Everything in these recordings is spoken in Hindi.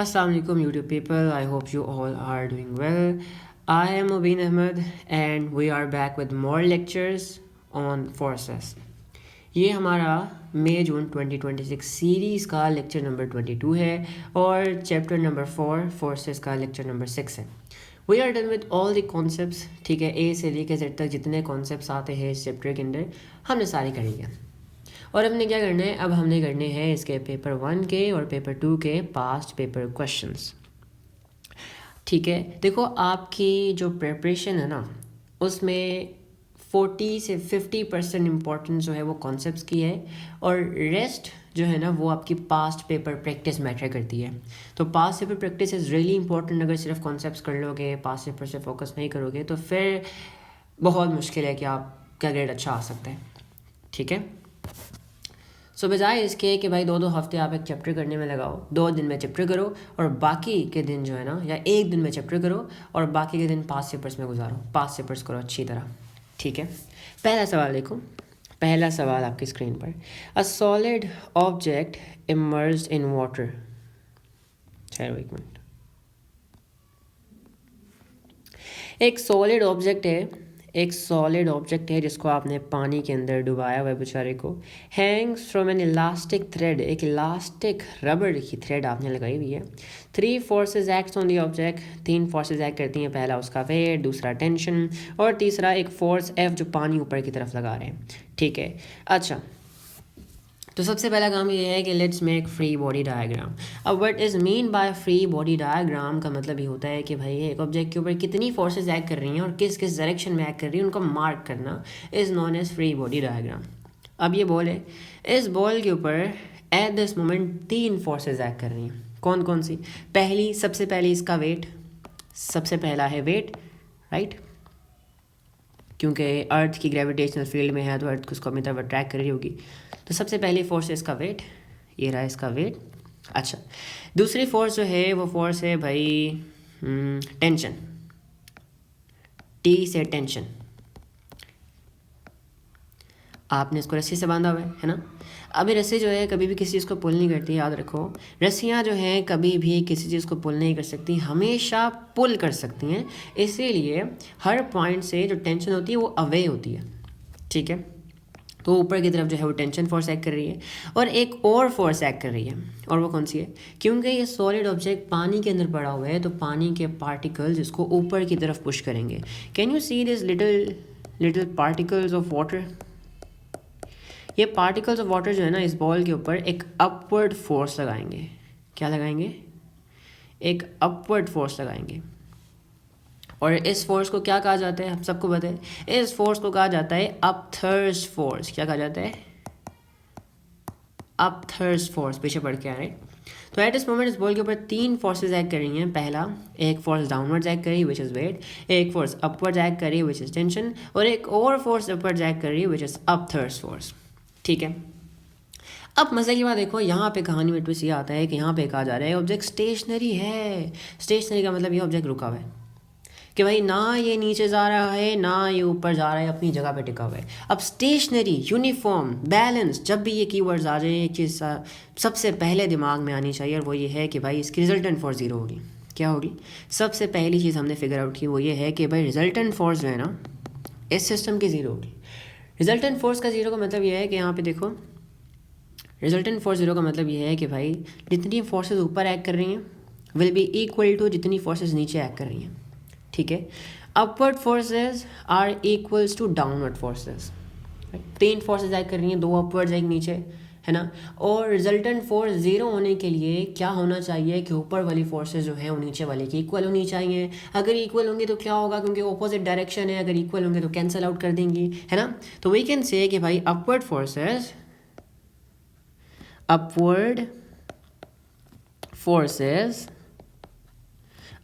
Assalamu alaikum YouTube people, I hope you all are doing well. I am Mubin Ahmed and we are back with more lectures on forces. ये हमारा मई जून 2026 सीरीज़ का लेक्चर नंबर 22 है और चैप्टर नंबर 4 फोर्सेस का लेक्चर नंबर 6 है. We are done with all the concepts. ठीक है, ए से लेकर जेड तक जितने कॉन्सेप्ट्स आते हैं इस चैप्टर के अंदर हमने सारे कर लिए. और हमने क्या करना है, अब हमने करने हैं इसके पेपर 1 के और पेपर 2 के पास्ट पेपर क्वेश्चंस. ठीक है, देखो आपकी जो प्रिपरेशन है ना उसमें 40 से 50% इम्पोर्टेंस जो है वो कॉन्सेप्ट्स की है और रेस्ट जो है ना वो आपकी पास्ट पेपर प्रैक्टिस मैटर करती है. तो past paper practice is really important. अगर सिर्फ कॉन्सेप्ट्स कर लोगे, पास्ट पेपर से फोकस नहीं करोगे तो फिर बहुत मुश्किल है कि आपका ग्रेड अच्छा आ सकता है. ठीक है, सो बजाय इसके कि भाई 2-2 हफ्ते आप एक चैप्टर करने में लगाओ, 2 दिन में चैप्टर करो और बाकी के दिन जो है ना या 1 दिन में चैप्टर करो और बाकी के दिन पास्ट पेपर्स में गुजारो. पास्ट पेपर्स करो अच्छी तरह. ठीक है, पहला सवाल देखो. पहला सवाल आपकी स्क्रीन पर. A solid object emerged in water. चलो 1 मिनट. एक सॉलिड ऑब्जेक्ट है, जिसको आपने पानी के अंदर डुबाया हुआ है बेचारे को. Hanks from N elastic thread. एक इलास्टिक रबड़ की थ्रेड आपने लगाई हुई है. 3 forces acts on the object. 3 forces act करती हैं. पहला उसका वेट, दूसरा टेंशन और तीसरा एक फोर्स एफ जो पानी ऊपर की तरफ लगा रहे हैं. ठीक है, अच्छा तो सबसे पहला काम ये है कि let's make free body diagram. अब what is mean by free body diagram का मतलब ये होता है कि भाई एक ऑब्जेक्ट के ऊपर कितनी फोर्सेस एक्ट कर रही हैं और किस किस डायरेक्शन में एक्ट कर रही हैं उनको मार्क करना is known as free body diagram. अब ये बॉल है, इस बॉल के ऊपर at this moment 3 forces act कर रही हैं. कौन कौन सी? सबसे पहली इसका वेट. सबसे पहला है वेट, राइट, क्योंकि अर्थ की ग्रेविटेशनल फील्ड में है तो अर्थ उसको अपनी तरफ अट्रैक्ट कर रही होगी. तो सबसे पहली फोर्स है इसका वेट. ये रहा इसका वेट. अच्छा, दूसरी फोर्स जो है वो फोर्स है भाई टेंशन. टी से टेंशन. आपने इसको रस्सी से बांधा हुआ है ना. अभी रस्सी जो है कभी भी किसी चीज़ को पुल नहीं करती, याद रखो. रस्सियाँ जो हैं कभी भी किसी चीज़ को पुल नहीं कर सकती, हमेशा पुल कर सकती हैं. इसीलिए हर पॉइंट से जो टेंशन होती है वो अवे होती है. ठीक है, तो ऊपर की तरफ जो है वो टेंशन फोर्स एक्ट कर रही है और एक और फोर्स एक्ट कर रही है. और वो कौन सी है? क्योंकि ये सॉलिड ऑब्जेक्ट पानी के अंदर पड़ा हुआ है तो पानी के पार्टिकल्स इसको ऊपर की तरफ पुश करेंगे. Can you see this little particles of water. ये पार्टिकल्स ऑफ वाटर जो है ना इस बॉल के ऊपर एक अपवर्ड फोर्स लगाएंगे. क्या लगाएंगे? एक अपवर्ड फोर्स लगाएंगे. और इस फोर्स को क्या कहा जाता है? हम सबको पता है. इस फोर्स को कहा जाता है अपथर्स्ट फोर्स. क्या कहा जाता है? अपथर्स्ट फोर्स. पीछे पढ़ के आ रहे. तो एट दिस मोमेंट इस बॉल के ऊपर 3 फोर्सेज एक्ट कर रही हैं. पहला, एक फोर्स डाउनवर्ड्स एक्ट कर रही है विच इज़ वेट. एक फोर्स अपवर्ड्स एक्ट कर रही है विच इज़ टेंशन. और एक और फोर्स अपवर्ड्स एक्ट कर रही है विच इज़ अपथर्स्ट फोर्स. ठीक है, अब मज़े की बात देखो, यहाँ पे कहानी में ट्विस्ट ये आता है कि यहाँ पे कहा जा रहा है ऑब्जेक्ट स्टेशनरी है. स्टेशनरी का मतलब ये ऑब्जेक्ट रुका हुआ है कि भाई ना ये नीचे जा रहा है ना ये ऊपर जा रहा है, अपनी जगह पे टिका हुआ है. अब स्टेशनरी, यूनिफॉर्म, बैलेंस, जब भी ये कीवर्ड्स आ जाए एक चीज़ सबसे पहले दिमाग में आनी चाहिए और वो ये है कि भाई इसकी रिजल्टेंट फोर्स 0 होगी. क्या होगी? सबसे पहली चीज़ हमने फिगर आउट की वो ये है कि भाई रिजल्टेंट फोर्स जो है ना इस सिस्टम की 0 होगी. रिजल्टेंट फोर्स का 0 का मतलब ये है कि यहाँ पे देखो, रिजल्टेंट फोर्स 0 का मतलब ये है कि भाई जितनी फोर्सेस ऊपर एक्ट कर रही हैं विल बी इक्वल टू जितनी फोर्सेस नीचे एक्ट कर रही हैं. ठीक है, upward forces are equals to downward forces. 3 forces act कर रही हैं, 2 अपवर्ड्स एक नीचे, है ना. और रिजल्टेंट फोर्स 0 होने के लिए क्या होना चाहिए कि ऊपर वाली फोर्सेस जो है वो नीचे वाले की इक्वल होनी चाहिए. अगर इक्वल होंगी तो क्या होगा, क्योंकि ऑपोजिट डायरेक्शन है, अगर इक्वल होंगे तो कैंसिल आउट कर देंगी, है ना. तो वी कैन से कि भाई upward forces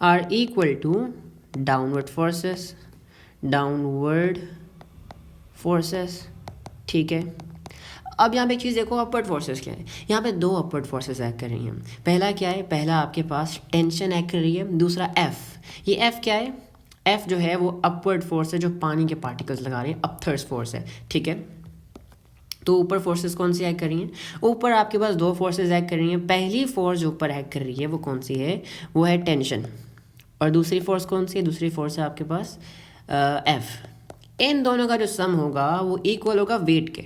are equal to downward forces. ठीक है, अब यहाँ पे एक चीज़ देखो, अपवर्ड फोर्सेस क्या है. यहाँ पे 2 अपवर्ड फोर्सेस एक्ट कर रही हैं. पहला क्या है? पहला आपके पास टेंशन एक्ट कर रही है. दूसरा एफ. ये एफ क्या है? एफ जो है वो अपवर्ड फोर्स है जो पानी के पार्टिकल्स लगा रहे हैं, अपथर्स्ट फोर्स है. ठीक है, तो ऊपर फोर्सेस कौन सी एक्ट कर रही हैं? ऊपर आपके पास दो फोर्सेस एक्ट कर रही हैं। पहली फोर्स जो ऊपर एक्ट कर रही है वो कौन सी है? वो है टेंशन। और दूसरी फोर्स कौन सी है? दूसरी फोर्स है आपके पास एफ। इन दोनों का जो सम होगा वो इक्वल होगा वेट के,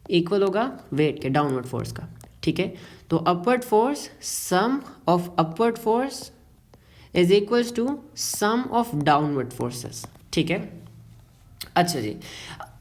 इक्वल होगा वेट के, डाउनवर्ड फोर्स का। ठीक है, तो upward force, sum of upward force is equals to sum of downward forces. ठीक है, अच्छा जी,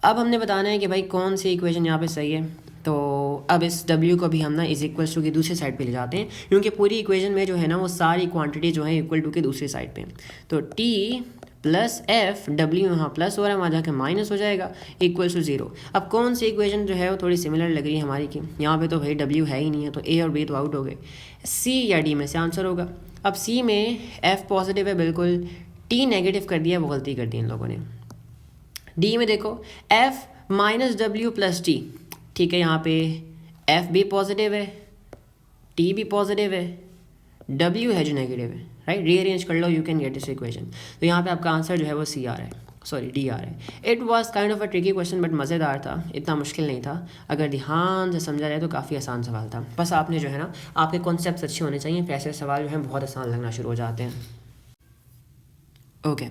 अब हमने बताना है कि भाई कौन सी इक्वेशन यहाँ पे सही है। तो अब इस W को भी हम ना इज इक्वल टू की दूसरी साइड पे ले जाते हैं, क्योंकि पूरी इक्वेशन में जो है ना वो सारी क्वांटिटी जो है इक्वल टू की दूसरी साइड पे। तो T प्लस एफ, W यहाँ प्लस हो रहा है, वहाँ जाके माइनस हो जाएगा, इक्वल टू 0। अब कौन सी इक्वेशन जो है वो थोड़ी सिमिलर लग रही है हमारी की? यहाँ पे तो भाई W है ही नहीं है, तो A और B तो आउट हो गए, C या D में से आंसर होगा। अब C में F पॉजिटिव है बिल्कुल, T नेगेटिव कर दिया, वो गलती कर दी इन लोगों ने। D में देखो F minus W plus T. ठीक है, यहाँ पे F भी पॉजिटिव है, T भी पॉजिटिव है, W है जो नेगेटिव है, राइट? रीअरेंज कर लो, you can get this equation. तो यहाँ पे आपका आंसर जो है वो C आ रहा है, सॉरी D आ रहा है। It was kind of a tricky question, but मज़ेदार था, इतना मुश्किल नहीं था। अगर ध्यान से समझा जाए तो काफ़ी आसान सवाल था। बस आपने जो है ना, आपके कॉन्सेप्ट्स अच्छे होने चाहिए, फिर ऐसे सवाल जो है बहुत आसान लगना शुरू हो जाते हैं। ओके,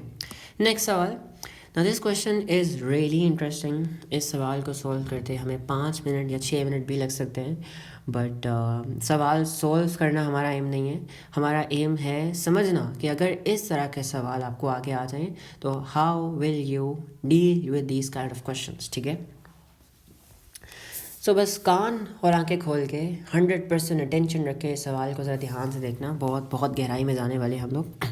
नेक्स्ट सवाल। Now this question is really interesting। इस सवाल को सॉल्व करते हमें 5 मिनट या 6 मिनट भी लग सकते हैं, बट सवाल सॉल्व करना हमारा एम नहीं है। हमारा एम है समझना कि अगर इस तरह के सवाल आपको आगे आ जाएं तो how will you deal with these kind of questions. ठीक है, सो बस कान और आंखें खोल के 100% अटेंशन रख के इस सवाल को ज़रा ध्यान से देखना, बहुत बहुत गहराई में जाने वाले हम लोग।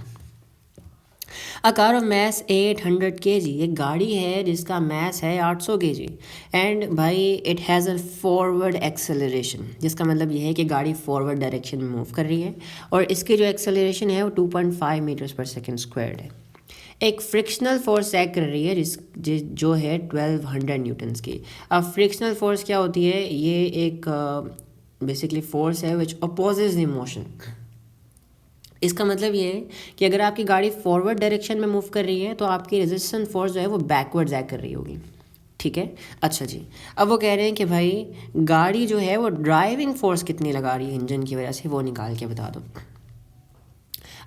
अ कार ऑफ मैस 800 kg, एक गाड़ी है जिसका मैस है 800 kg, एंड भाई it has a forward acceleration, जिसका मतलब ये है कि गाड़ी फॉरवर्ड डायरेक्शन में मूव कर रही है, और इसकी जो एक्सेलरेशन है वो 2.5 मीटर्स पर सेकेंड स्क्वायर्ड है। एक फ्रिक्शनल फोर्स एक्ट कर रही है जो है 1200 न्यूटन्स की। अब फ्रिक्शनल फोर्स क्या होती है? ये एक बेसिकली फोर्स है विच अपोजेज द मोशन। इसका मतलब ये है कि अगर आपकी गाड़ी फॉरवर्ड डायरेक्शन में मूव कर रही है तो आपकी रेजिस्टेंस फोर्स जो है वो बैकवर्ड्स एक्ट कर रही होगी। ठीक है, अच्छा जी, अब वो कह रहे हैं कि भाई गाड़ी जो है वो ड्राइविंग फोर्स कितनी लगा रही है इंजन की वजह से, वो निकाल के बता दो।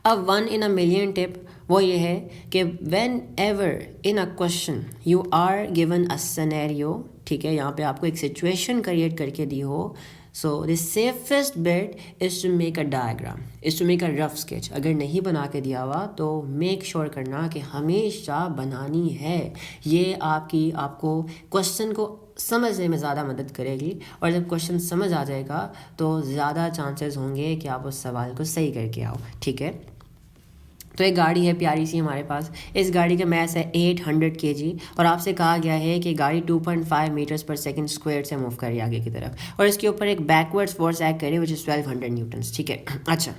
अब 1 in a million टिप वो ये है कि whenever in a question you are given a scenario, ठीक है, यहाँ पे आपको एक सिचुएशन क्रिएट करके दी हो, so the safest bet is to make a diagram, is to make a rough sketch. अगर नहीं बना के दिया हुआ तो मेक श्योर करना कि हमेशा बनानी है। ये आपको क्वेश्चन को समझने में ज़्यादा मदद करेगी, और जब क्वेश्चन समझ आ जाएगा तो ज़्यादा चांसेस होंगे कि आप उस सवाल को सही करके आओ। ठीक है, तो एक गाड़ी है प्यारी सी हमारे पास, इस गाड़ी का मैस है 800 kg, और आपसे कहा गया है कि गाड़ी 2.5 मीटर्स पर सेकंड स्क्वायर से मूव करी आगे की तरफ, और इसके ऊपर एक बैकवर्ड्स फोर्स एक्ट करे विच इज़ 1200 न्यूटन्स। ठीक है, अच्छा,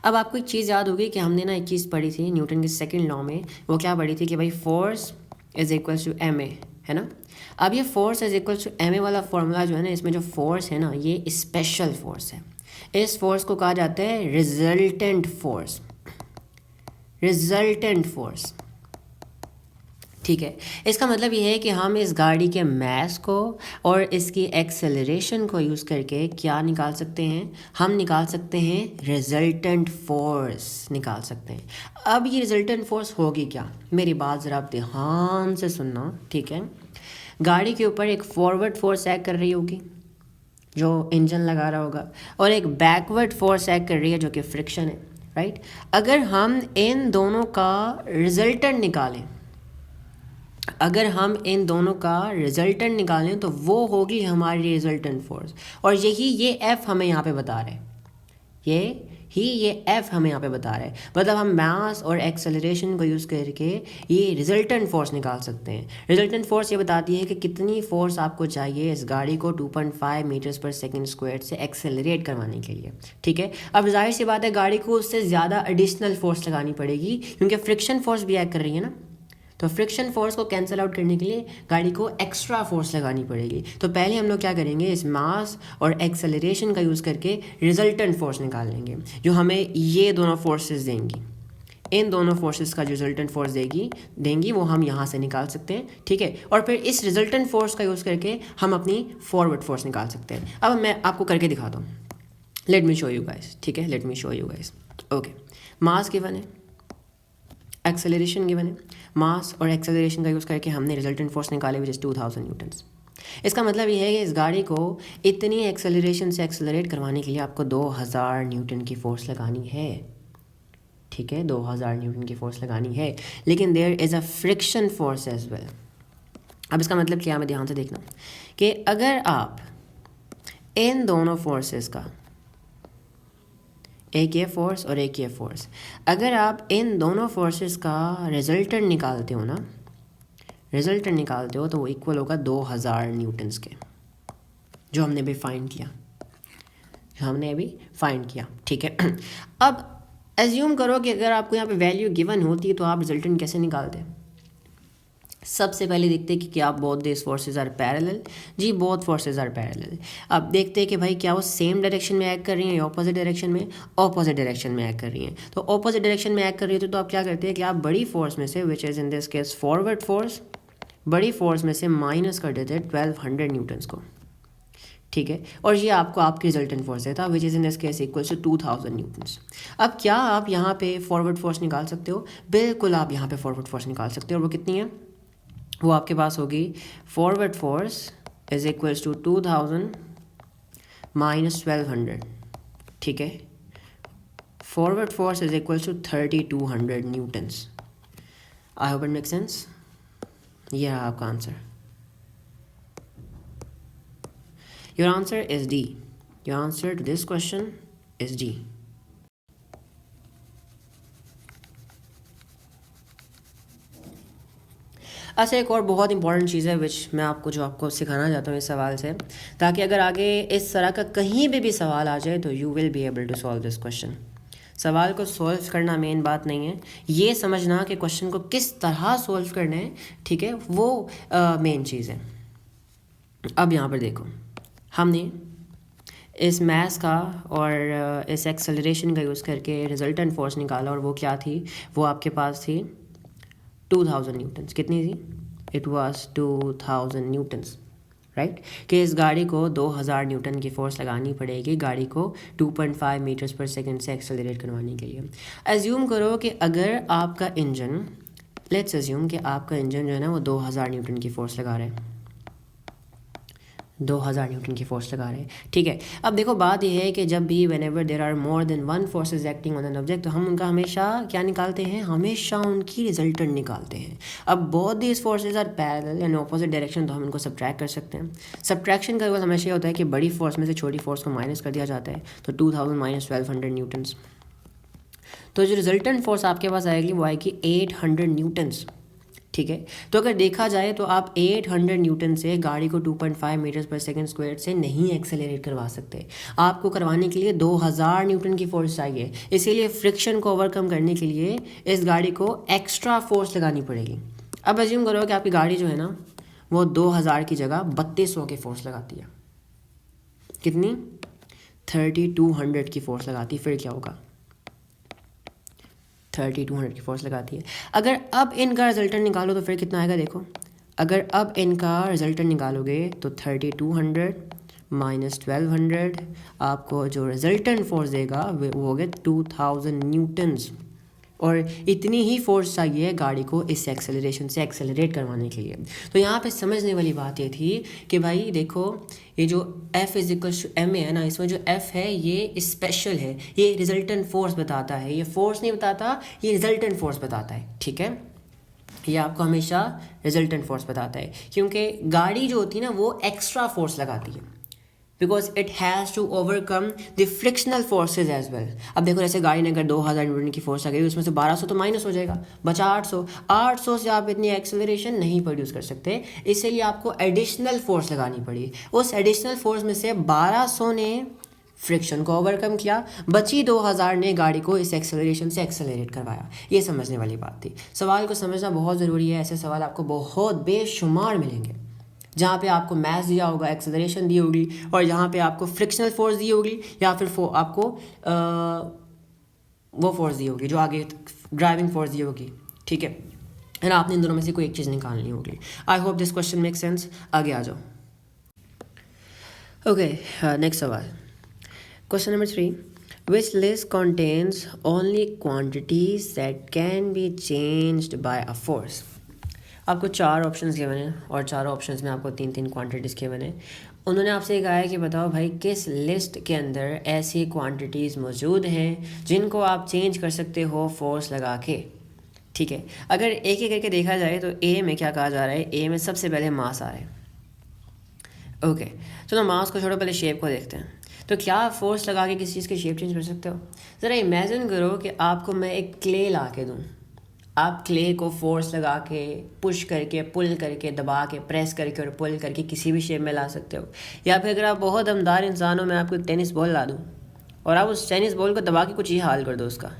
अब आपको एक चीज़ याद होगी कि हमने ना एक चीज़ पढ़ी थी न्यूटन के सेकेंड लॉ में। वो क्या पढ़ी थी कि भाई force is equal to M A, है ना। अब ये force is equal to M A वाला फॉर्मूला जो है ना, इसमें जो फोर्स है ना ये स्पेशल फोर्स है। इस फोर्स को कहा जाता है रिजल्टेंट फोर्स, रिजल्टेंट फोर्स। ठीक है, इसका मतलब ये है कि हम इस गाड़ी के मास को और इसकी एक्सेलरेशन को यूज़ करके क्या निकाल सकते हैं? हम निकाल सकते हैं रिजल्टेंट फोर्स निकाल सकते हैं। अब ये रिजल्टेंट फोर्स होगी क्या? मेरी बात ज़रा आप ध्यान से सुनना, ठीक है। गाड़ी के ऊपर एक फॉरवर्ड फोर्स एक्ट कर रही होगी जो इंजन लगा रहा होगा, और एक बैकवर्ड फोर्स एक्ट कर रही है जो कि फ्रिक्शन है, राइट। अगर हम इन दोनों का रिजल्टेंट निकालें, अगर हम इन दोनों का रिजल्टेंट निकालें तो वो होगी हमारी रिजल्टेंट फोर्स, और ये एफ हमें यहाँ पे बता रहे हैं, ये एफ हमें यहाँ पे बता रहा है। मतलब हम मास और एक्सेलरेशन को यूज़ करके ये रिजल्टेंट फोर्स निकाल सकते हैं। रिजल्टेंट फोर्स ये बताती है कि कितनी फोर्स आपको चाहिए इस गाड़ी को 2.5 मीटर्स पर सेकंड स्क्वायर से एक्सेलरेट करवाने के लिए। ठीक है, अब जाहिर सी बात है गाड़ी को उससे ज़्यादा एडिशनल फोर्स लगानी पड़ेगी, क्योंकि फ्रिक्शन फोर्स भी एक्ट कर रही है ना। तो फ्रिक्शन फोर्स को कैंसिल आउट करने के लिए गाड़ी को एक्स्ट्रा फोर्स लगानी पड़ेगी। तो पहले हम लोग क्या करेंगे, इस मास और एक्सेलरेशन का यूज़ करके रिजल्टेंट फोर्स निकाल लेंगे, जो हमें ये दोनों फोर्सेस देंगी। इन दोनों फोर्सेस का जो रिजल्टेंट फोर्स देंगी वो हम यहाँ से निकाल सकते हैं, ठीक है। और फिर इस रिजल्टेंट फोर्स का यूज़ करके हम अपनी फॉरवर्ड फोर्स निकाल सकते हैं। अब मैं आपको करके दिखाता हूँ, let me show you guys, ठीक है, let me show you guys. Okay, mass given है, एक्सेलरेशन गिवन है, मास और एक्सेलरेशन का यूज़ करके हमने रिजल्टेंट फोर्स निकाले विच इज़ 2000 न्यूटन्स। इसका मतलब ये है कि इस गाड़ी को इतनी एक्सेलरेशन से एक्सेलरेट करवाने के लिए आपको 2000 न्यूटन की फोर्स लगानी है, ठीक है, 2000 न्यूटन की फोर्स लगानी है। लेकिन there is a friction force as well. अब इसका मतलब क्या है, ध्यान से देखना कि अगर आप इन दोनों फोर्सेस का, एक ये फोर्स और एक ये फोर्स, अगर आप इन दोनों फोर्सेस का रिजल्टेंट निकालते हो ना, रिजल्टेंट निकालते हो तो वो इक्वल होगा 2000 न्यूटन्स के, जो हमने अभी फाइंड किया, ठीक है। अब एज्यूम करो कि अगर आपको यहाँ पे वैल्यू गिवन होती है तो आप रिजल्टेंट कैसे निकालते हैं। सबसे पहले देखते हैं कि क्या both this forces are parallel. जी, बोथ फोर्सेस आर पैरेलल। अब देखते हैं कि भाई क्या वो सेम डायरेक्शन में एक्ट कर रही हैं या ऑपोजिट डायरेक्शन में, ऑपोजिट डायरेक्शन में एक्ट कर रही हैं। तो ऑपोजिट डायरेक्शन में एक्ट कर रही है तो आप क्या करते हैं कि आप बड़ी फोर्स में से, विच is in this case forward force, बड़ी फोर्स में से माइनस कर देते हैं 1200 न्यूटन्स को, ठीक है। और ये आपको आपकी रिजल्टेंट फोर्स देता है which is in this case equals to 2000 newtons. अब क्या आप यहाँ पे फॉरवर्ड फोर्स निकाल सकते हो? बिल्कुल, आप यहाँ पे फॉरवर्ड फोर्स निकाल सकते हो। और वो कितनी है? वो आपके पास होगी forward force is equals to 2000 minus 1200, ठीक है। Forward force is equals to 3200 newtons. I hope it make sense. ये है आपका answer. Your answer is D. Your answer to this question is D. अच्छा, एक और बहुत इंपॉर्टेंट चीज़ है विच मैं आपको सिखाना चाहता हूँ इस सवाल से, ताकि अगर आगे इस तरह का कहीं भी सवाल आ जाए तो you will be able to solve this question. सवाल को सॉल्व करना मेन बात नहीं है, ये समझना कि क्वेश्चन को किस तरह सॉल्व करना है, ठीक है, वो मेन चीज़ है। अब यहाँ पर देखो, हमने इस मैस का और इस एक्सेलरेशन का यूज़ करके रिजल्टेंट फोर्स निकाला और वो क्या थी? वो आपके पास थी 2000 न्यूटन्स। कितनी थी? It was 2000 Newton's, right. कि इस गाड़ी को 2000 न्यूटन की फोर्स लगानी पड़ेगी गाड़ी को 2.5 मीटर्स पर सेकंड से एक्सेलरेट करवाने के लिए। एज्यूम करो कि अगर आपका इंजन, लेट्स एज्यूम कि आपका इंजन जो है ना वो 2000 न्यूटन की फोर्स लगा रहे हैं, 2000 न्यूटन की फोर्स लगा रहे हैं, ठीक है। अब देखो, बात यह है कि जब भी whenever there are more than one forces acting on an object, तो हम उनका हमेशा क्या निकालते हैं? हमेशा उनकी रिजल्टेंट निकालते हैं। अब both these forces are parallel and opposite direction, तो हम इनको सब्ट्रैक्ट कर सकते हैं। सब्ट्रैक्शन का रूल हमेशा ये होता है कि बड़ी फोर्स में से छोटी फोर्स को माइनस कर दिया जाता है, तो 2000 माइनस 1200 न्यूटन्स। तो जो रिजल्टेंट फोर्स आपके पास आएगी वो आएगी 800 न्यूटन्स, ठीक है। तो अगर देखा जाए तो आप 800 न्यूटन से गाड़ी को 2.5 मीटर्स पर सेकंड स्क्वायर से नहीं एक्सेलरेट करवा सकते। आपको करवाने के लिए 2000 न्यूटन की फोर्स चाहिए। इसीलिए फ्रिक्शन को ओवरकम करने के लिए इस गाड़ी को एक्स्ट्रा फोर्स लगानी पड़ेगी। अब एज्यूम करो कि आपकी गाड़ी जो है ना वो 2000 की जगह 3200 की फोर्स लगाती है। कितनी? 3200 की फोर्स लगाती है। फिर क्या होगा? 3200 की फोर्स लगाती है। अगर अब इनका रिजल्टेंट निकालो तो फिर कितना आएगा? देखो, अगर अब इनका रिजल्टेंट निकालोगे तो 3200 माइनस 1200 आपको जो रिजल्टेंट फोर्स देगा वो हो गया 2000 न्यूटन्स। और इतनी ही फोर्स चाहिए गाड़ी को इस एक्सेलरेशन से एक्सेलरेट करवाने के लिए। तो यहाँ पे समझने वाली बात ये थी कि भाई देखो, ये जो F is equal to m है ना, इसमें जो F है ये स्पेशल है, ये रिजल्टेंट फोर्स बताता है, ये फोर्स नहीं बताता, ये रिजल्टेंट फोर्स बताता है, ठीक है। ये आपको हमेशा रिजल्टेंट फोर्स बताता है, क्योंकि गाड़ी जो होती है ना वो एक्स्ट्रा फोर्स लगाती है, because it has to overcome the frictional forces as well. अब देखो, जैसे गाड़ी ने अगर 2000 न्यूटन की फोर्स लगाई, उसमें से 1200 तो माइनस हो जाएगा, बचा 800 से आप इतनी एक्सेलरेशन नहीं प्रोड्यूस कर सकते, इसलिए आपको एडिशनल फोर्स लगानी पड़ी। उस एडिशनल फोर्स में से 1200 ने फ्रिक्शन को ओवरकम किया, बची 2000 ने गाड़ी को इस एक्सेलरेशन से एक्सेलरेट करवाया। ये समझने वाली बात थी। सवाल को समझना बहुत ज़रूरी है। ऐसे सवाल आपको बहुत बेशुमार मिलेंगे जहाँ पे आपको मैस दिया होगा, एक्सेलरेशन दी होगी, और यहाँ पे आपको फ्रिक्शनल फोर्स दी होगी, या फिर आपको वो फोर्स दी होगी जो आगे ड्राइविंग फोर्स दी होगी, ठीक है, एंड आपने इन दोनों में से कोई एक चीज़ निकालनी होगी। I hope this question make sense. आगे आ जाओ। ओके, नेक्स्ट सवाल, question number 3, which list contains only quantities that can be changed by a force. आपको 4 ऑप्शंस गिवन हैं और चारों ऑप्शंस में आपको 3 क्वांटिटीज़ गिवन है। उन्होंने आपसे कहा है कि बताओ भाई किस लिस्ट के अंदर ऐसी क्वांटिटीज़ मौजूद हैं जिनको आप चेंज कर सकते हो फोर्स लगा के, ठीक है। अगर एक एक करके देखा जाए तो ए में क्या कहा जा रहा है, ए में सबसे पहले मास आ रहा है। ओके, चलो मास को छोड़ो, पहले शेप को देखते हैं। तो क्या आप फोर्स लगा के किसी चीज़ की शेप चेंज कर सकते हो? ज़रा इमेजिन करो कि आपको मैं एक क्ले ला के दूँ, आप क्ले को फोर्स लगा के पुश करके पुल करके दबा के प्रेस करके और पुल करके किसी भी शेप में ला सकते हो। या फिर अगर आप बहुत दमदार इंसान हो, मैं आपको एक टेनिस बॉल ला दूँ और आप उस टेनिस बॉल को दबा के कुछ ही हाल कर दो उसका,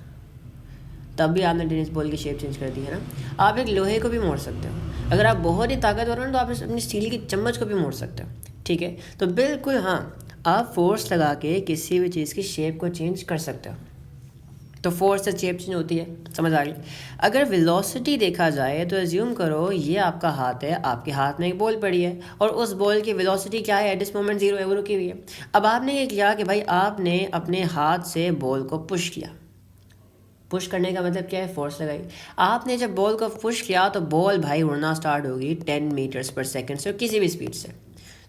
तब भी आपने टेनिस बॉल की शेप चेंज कर दी है ना। आप एक लोहे को भी मोड़ सकते हो, अगर आप बहुत ही ताकतवर हो तो आप अपनी स्टील की चम्मच को भी मोड़ सकते हो, ठीक है। तो बिल्कुल हाँ, आप फोर्स लगा के किसी भी चीज़ की शेप को चेंज कर सकते हो। तो फोर्स से शेप चेंज होती है, समझ आ गई। अगर वेलोसिटी देखा जाए तो एज्यूम करो ये आपका हाथ है, आपके हाथ में एक बॉल पड़ी है और उस बॉल की वेलोसिटी क्या है, एट दिस मोमेंट 0 है, वो रुकी हुई है। अब आपने ये किया कि भाई आपने अपने हाथ से बॉल को पुश किया। पुश करने का मतलब क्या है, फोर्स लगाई। आपने जब बॉल को पुश किया तो बॉल भाई उड़ना स्टार्ट होगी 10 मीटर्स पर सेकेंड से, किसी भी स्पीड से।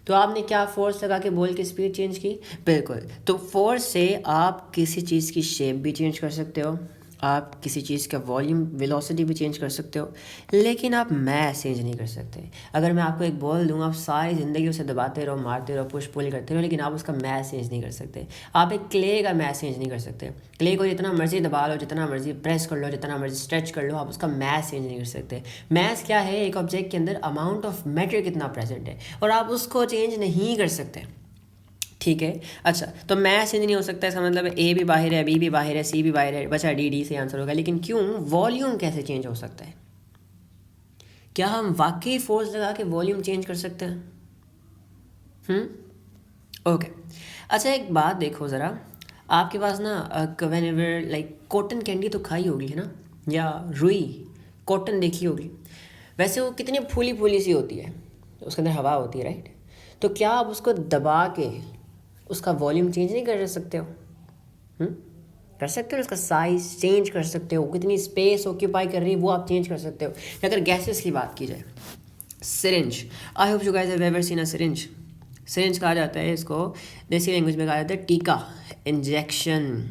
तो आपने क्या फोर्स लगा के बॉल की स्पीड चेंज की, बिल्कुल। तो फोर्स से आप किसी चीज़ की शेप भी चेंज कर सकते हो, आप किसी चीज़ का वॉल्यूम वेलोसिटी भी चेंज कर सकते हो, लेकिन आप मैथ चेंज नहीं कर सकते। अगर मैं आपको एक बॉल दूँ, आप सारी ज़िंदगी उसे दबाते रहो, मारते रहो, पुश पुल करते रहो, लेकिन आप उसका मैथ चेंज नहीं कर सकते। आप एक क्ले का मैथ चेंज नहीं कर सकते। क्ले को जितना मर्जी दबा लो, जितना मर्जी प्रेस कर लो, जितना मर्जी स्ट्रेच कर लो, आप उसका मैथ चेंज नहीं कर सकते। मैथ क्या है, एक ऑब्जेक्ट के अंदर अमाउंट ऑफ मैटर कितना प्रेजेंट है और आप उसको चेंज नहीं कर सकते, ठीक है। अच्छा, तो मैथ चेंज नहीं हो सकता, इसका मतलब ए भी बाहर है, बी भी बाहर है, सी भी बाहर है, बचा डी से आंसर होगा। लेकिन क्यों, वॉल्यूम कैसे चेंज हो सकता है? क्या हम वाकई फोर्स लगा के वॉल्यूम चेंज कर सकते हैं? ओके, अच्छा एक बात देखो ज़रा, आपके पास ना व्हेनेवर लाइक कॉटन कैंडी तो खाई होगी है ना, या रुई कॉटन देखी होगी। वैसे वो कितनी फूली फूली सी होती है, उसके अंदर हवा होती है, राइट। तो क्या आप उसको दबा के उसका वॉल्यूम चेंज नहीं कर सकते हो? कर सकते हो, उसका साइज चेंज कर सकते हो, कितनी स्पेस ऑक्यूपाई कर रही है वो आप चेंज कर सकते हो। अगर गैसेस की बात की जाए, syringe, I hope you guys have ever seen a syringe. Syringe कहा जाता है इसको, देसी लैंग्वेज में कहा जाता है टीका, इंजेक्शन।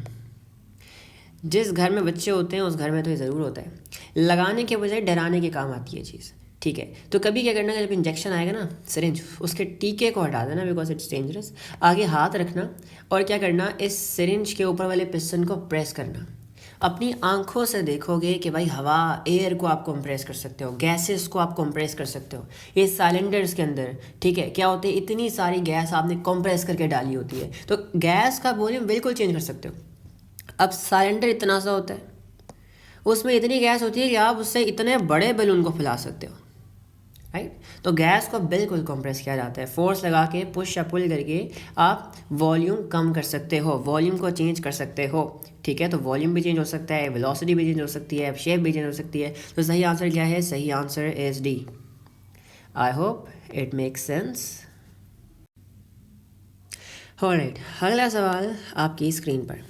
जिस घर में बच्चे होते हैं उस घर में तो ये ज़रूर होता है, लगाने के बजाय डराने के काम आती है चीज़, ठीक है। तो कभी क्या करना, जब इंजेक्शन आएगा ना सिरिंज, उसके टीके को हटा देना बिकॉज इट्स डेंजरस, आगे हाथ रखना और क्या करना, इस सिरिंज के ऊपर वाले पिस्टन को प्रेस करना। अपनी आंखों से देखोगे कि भाई हवा, एयर को आप कंप्रेस कर सकते हो, गैसेस को आप कंप्रेस कर सकते हो। ये सिलेंडर्स के अंदर, ठीक है, क्या होते हैं, इतनी सारी गैस आपने कंप्रेस करके डाली होती है, तो गैस का वॉल्यूम बिल्कुल चेंज कर सकते हो। अब सिलेंडर इतना सा होता है, उसमें इतनी गैस होती है कि आप उससे इतने बड़े बैलून को फैला सकते हो, राइट। तो गैस को बिल्कुल कंप्रेस किया जाता है, फोर्स लगा के पुश या पुल करके आप वॉल्यूम कम कर सकते हो, वॉल्यूम को चेंज कर सकते हो, ठीक है। तो वॉल्यूम भी चेंज हो सकता है, वेलोसिटी भी चेंज हो सकती है, शेप भी चेंज हो सकती है। तो सही आंसर क्या है, सही answer is D. I hope it makes sense. Alright, अगला सवाल आपकी स्क्रीन पर।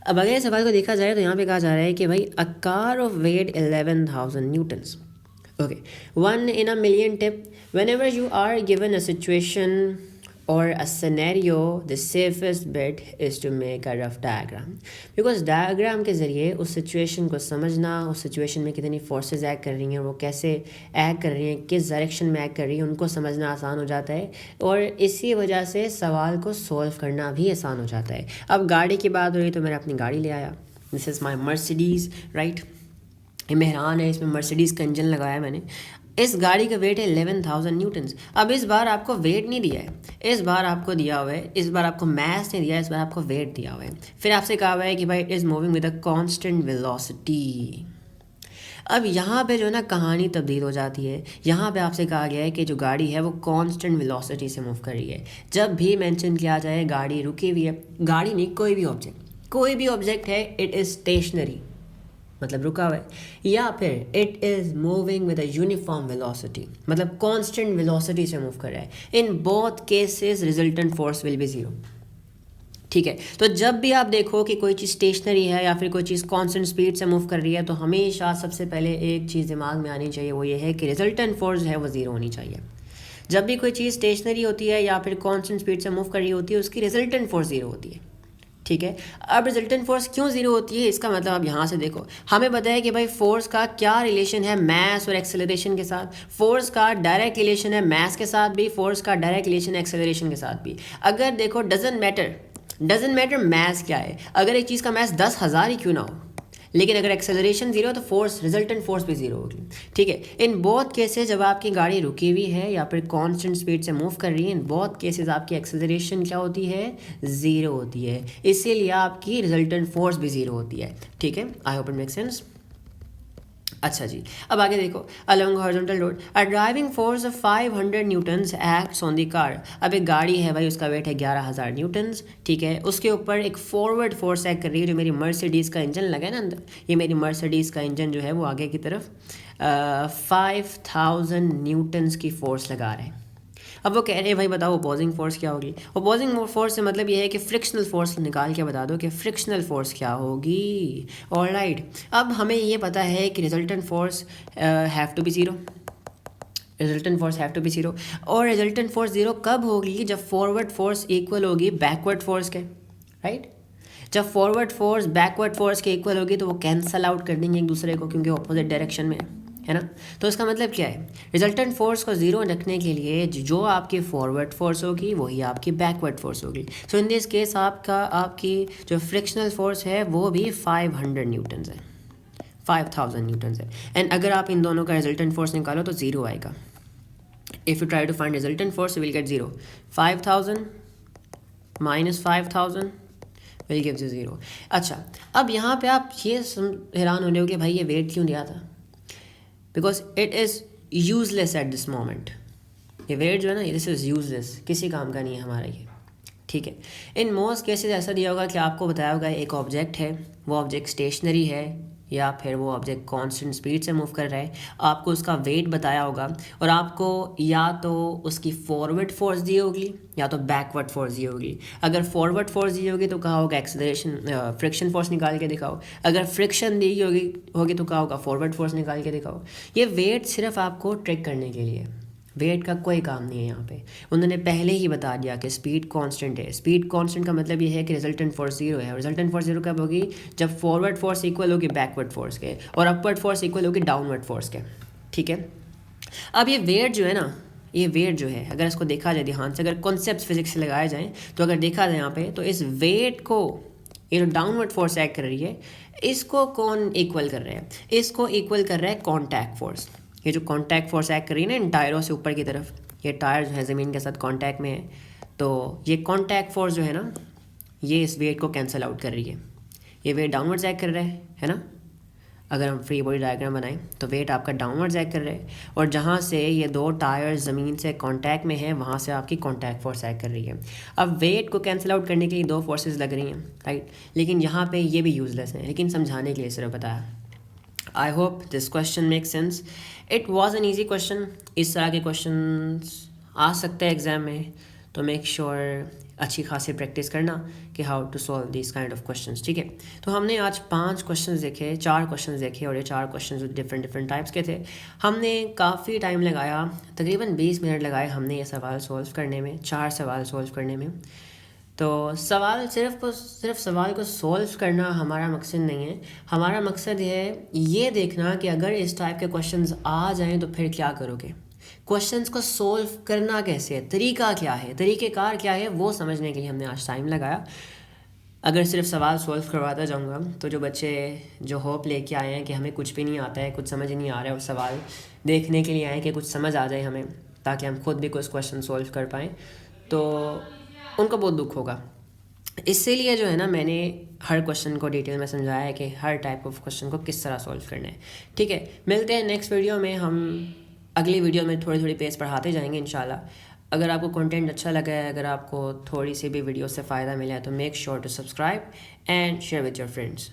अब अगले सवाल को देखा जाए तो यहाँ पे कहा जा रहा है कि भाई a car of weight 11,000 newtons, okay, 1 in a million tip. Whenever you are given a situation or a scenario, the safest bet is to make a rough diagram, because diagram के ज़रिए उस situation को समझना, उस situation में कितनी forces act कर रही हैं, वो कैसे act कर रही हैं, किस direction में act कर रही हैं, उनको समझना आसान हो जाता है और इसी वजह से सवाल को solve करना भी आसान हो जाता है। अब गाड़ी की बात हो रही तो मैंने अपनी गाड़ी ले आया, this is my Mercedes, right. ये मेहरान है, इसमें मर्सिडीज़ का इंजन लगाया मैंने। इस गाड़ी का वेट है 11,000 न्यूटन्स। अब इस बार आपको वेट नहीं दिया है, इस बार आपको दिया हुआ है, इस बार आपको मास नहीं दिया है, इस बार आपको वेट दिया हुआ है। फिर आपसे कहा हुआ है कि भाई it is moving with a constant velocity. अब यहाँ पे जो है ना कहानी तब्दील हो जाती है। यहाँ पे आपसे कहा गया है कि जो गाड़ी है वो कांस्टेंट वेलोसिटी से मूव कर रही है। जब भी मेंशन किया जाए गाड़ी रुकी हुई है, गाड़ी नहीं, कोई भी ऑब्जेक्ट है, इट इज़ स्टेशनरी, मतलब रुका हुआ है, या फिर it is moving with a uniform velocity, मतलब कांस्टेंट वेलोसिटी से मूव कर रहा है, in both cases resultant force will be zero. ठीक है, तो जब भी आप देखो कि कोई चीज़ स्टेशनरी है या फिर कोई चीज़ कांस्टेंट स्पीड से मूव कर रही है, तो हमेशा सबसे पहले एक चीज़ दिमाग में आनी चाहिए, वो ये है कि रिजल्टेंट फोर्स है वो ज़ीरो होनी चाहिए। जब भी कोई चीज़ स्टेशनरी होती है या फिर कांस्टेंट स्पीड से मूव कर रही होती है, उसकी रिजल्टेंट फोर्स ज़ीरो होती है। ठीक है, अब रिजल्टेंट फोर्स क्यों ज़ीरो होती है, इसका मतलब अब यहाँ से देखो, हमें पता है कि भाई फोर्स का क्या रिलेशन है मैस और एक्सेलरेशन के साथ। फोर्स का डायरेक्ट रिलेशन है मैस के साथ भी, फोर्स का डायरेक्ट रिलेशन है एक्सेलरेशन के साथ भी। अगर देखो डजेंट मैटर मैस क्या है, अगर एक चीज़ का मैस 10,000 ही क्यों ना हो, लेकिन अगर एक्सेलरेशन जीरो तो फोर्स रिजल्टेंट फोर्स भी जीरो होगी। ठीक है, इन बोथ केसेस जब आपकी गाड़ी रुकी हुई है या फिर कांस्टेंट स्पीड से मूव कर रही है, इन बोथ केसेस आपकी एक्सेलरेशन क्या होती है, ज़ीरो होती है, इसीलिए आपकी रिजल्टेंट फोर्स भी ज़ीरो होती है। ठीक है, आई होप इट मेक सेंस। अच्छा जी, अब आगे देखो, along horizontal road a driving force of 500 Newton's acts on the car. अब एक गाड़ी है भाई, उसका वेट है 11,000 न्यूटन्स। ठीक है, उसके ऊपर एक फॉरवर्ड फोर्स एक्ट कर रही है, जो मेरी मर्सिडीज़ का इंजन लगा है ना अंदर, ये मेरी मर्सिडीज़ का इंजन जो है वो आगे की तरफ 5,000 न्यूटन्स की फोर्स लगा रहे हैं। अब वो कह रहे हैं भाई बताओ अपोजिंग फोर्स क्या होगी। अपोजिंग फोर्स से मतलब ये है कि फ्रिक्शनल फोर्स निकाल के बता दो कि फ्रिक्शनल फोर्स क्या होगी। ऑलराइट, अब हमें ये पता है कि resultant force have to be zero, resultant force have to be zero. और रिजल्टेंट फोर्स ज़ीरो कब होगी, जब फॉरवर्ड फोर्स इक्वल होगी बैकवर्ड फोर्स के। राइट, जब फॉरवर्ड फोर्स बैकवर्ड फोर्स के इक्वल होगी तो वो कैंसल आउट कर देंगे एक दूसरे को, क्योंकि ऑपोजिट डायरेक्शन में है ना। तो इसका मतलब क्या है, रिजल्टेंट फोर्स को ज़ीरो रखने के लिए जो आपकी फॉरवर्ड फोर्स होगी वही आपकी बैकवर्ड फोर्स होगी। सो इन दिस केस आपकी जो फ्रिक्शनल फोर्स है वो भी 500 न्यूटन्स है, 5,000 न्यूटन्स है। एंड अगर आप इन दोनों का रिजल्टेंट फोर्स निकालो तो ज़ीरो आएगा। If you try to find resultant force you will get zero. 5,000 minus 5,000 will give you zero. अच्छा, अब यहाँ पे आप ये हैरान हो रहे हो कि भाई ये वेट क्यों दिया था, because it is useless eight this moment. ये वेट जो है ना, दिस इज़ यूजलेस, किसी काम का नहीं है हमारा ये। ठीक है, इन मोस्ट केसेस ऐसा दिया होगा कि आपको बताया होगा एक ऑब्जेक्ट है, वो ऑब्जेक्ट स्टेशनरी है या फिर वो ऑब्जेक्ट कांस्टेंट स्पीड से मूव कर रहा है, आपको उसका वेट बताया होगा और आपको या तो उसकी फॉरवर्ड फोर्स दी होगी या तो बैकवर्ड फोर्स दी होगी। अगर फॉरवर्ड फोर्स दी होगी तो कहा होगा एक्सेलरेशन फ्रिक्शन फोर्स निकाल के दिखाओ, अगर फ्रिक्शन दी होगी तो कहा होगा फॉरवर्ड फोर्स निकाल के दिखाओ। ये वेट सिर्फ आपको ट्रिक करने के लिए, वेट का कोई काम नहीं है यहाँ पे। उन्होंने पहले ही बता दिया कि स्पीड कांस्टेंट है। स्पीड कांस्टेंट का मतलब ये है कि रिजल्टेंट फोर्स ज़ीरो है। रिजल्टेंट फोर्स ज़ीरो कब होगी, जब फॉरवर्ड फोर्स इक्वल होगी बैकवर्ड फोर्स के और अपवर्ड फोर्स इक्वल होगी डाउनवर्ड फोर्स के। ठीक है, अब ये वेट जो है ना, ये वेट जो है अगर इसको देखा जाए ध्यान से, अगर कॉन्सेप्ट फिजिक्स से लगाए जाएँ तो अगर देखा जाए यहाँ पे, तो इस वेट को, ये जो डाउनवर्ड फोर्स एक्ट कर रही है, इसको कौन इक्वल कर रहा है, इसको इक्वल कर रहा है कॉन्टैक्ट फोर्स। ये जो कॉन्टैक्ट फोर्स एक्ट कर रही है ना इन टायरों से ऊपर की तरफ, ये टायर जो है ज़मीन के साथ कॉन्टैक्ट में है, तो ये कॉन्टैक्ट फोर्स जो है ना, ये इस वेट को कैंसिल आउट कर रही है। ये वेट डाउनवर्ड्स एक्ट कर रहा है ना। अगर हम फ्री बॉडी डायग्राम बनाएं तो वेट आपका डाउनवर्ड्स एक्ट कर रहा है और जहाँ से ये दो टायर ज़मीन से कांटेक्ट में है वहाँ से आपकी कांटेक्ट फोर्स एक्ट कर रही है। अब वेट को कैंसिल आउट करने के लिए दो फोर्सेस लग रही हैं, राइट, लेकिन यहाँ पे ये भी यूजलेस है, लेकिन समझाने के लिए सिर्फ बताया। I hope this question make sense. It was an easy question. इस तरह के क्वेश्चन आ सकते हैं एग्ज़ाम में, तो मेक श्योर अच्छी खासी प्रैक्टिस करना कि how to solve this kind of questions. ठीक है, तो हमने आज 5 क्वेश्चंस देखे, 4 क्वेश्चंस देखे और ये 4 क्वेश्चंस डिफरेंट टाइप्स के थे। हमने काफ़ी टाइम लगाया, तकरीबन 20 मिनट लगाए हमने ये सवाल सॉल्व करने में, 4 सवाल सॉल्व करने में। तो सवाल सिर्फ सवाल को सॉल्व करना हमारा मकसद नहीं है, हमारा मकसद है ये देखना कि अगर इस टाइप के क्वेश्चंस आ जाएं तो फिर क्या करोगे, क्वेश्चंस को सॉल्व करना कैसे है, तरीका क्या है, तरीक़ेकार क्या है, वो समझने के लिए हमने आज टाइम लगाया। अगर सिर्फ सवाल सॉल्व करवाता जाऊंगा तो जो बच्चे जो होप लेके आए हैं कि हमें कुछ भी नहीं आता है, कुछ समझ नहीं आ रहा है, और सवाल देखने के लिए आए कि कुछ समझ आ जाए हमें, ताकि हम खुद भी कुछ क्वेश्चन सॉल्व कर पाएँ, तो उनको बहुत दुख होगा। इसीलिए जो है ना, मैंने हर क्वेश्चन को डिटेल में समझाया है कि हर टाइप ऑफ क्वेश्चन को किस तरह सॉल्व करना है। ठीक है, मिलते हैं नेक्स्ट वीडियो में। हम अगली वीडियो में थोड़ी पेज पढ़ाते जाएंगे इंशाल्लाह। अगर आपको कंटेंट अच्छा लगा है, अगर आपको थोड़ी सी भी वीडियो से फ़ायदा मिला है, तो make sure to subscribe and share with your friends.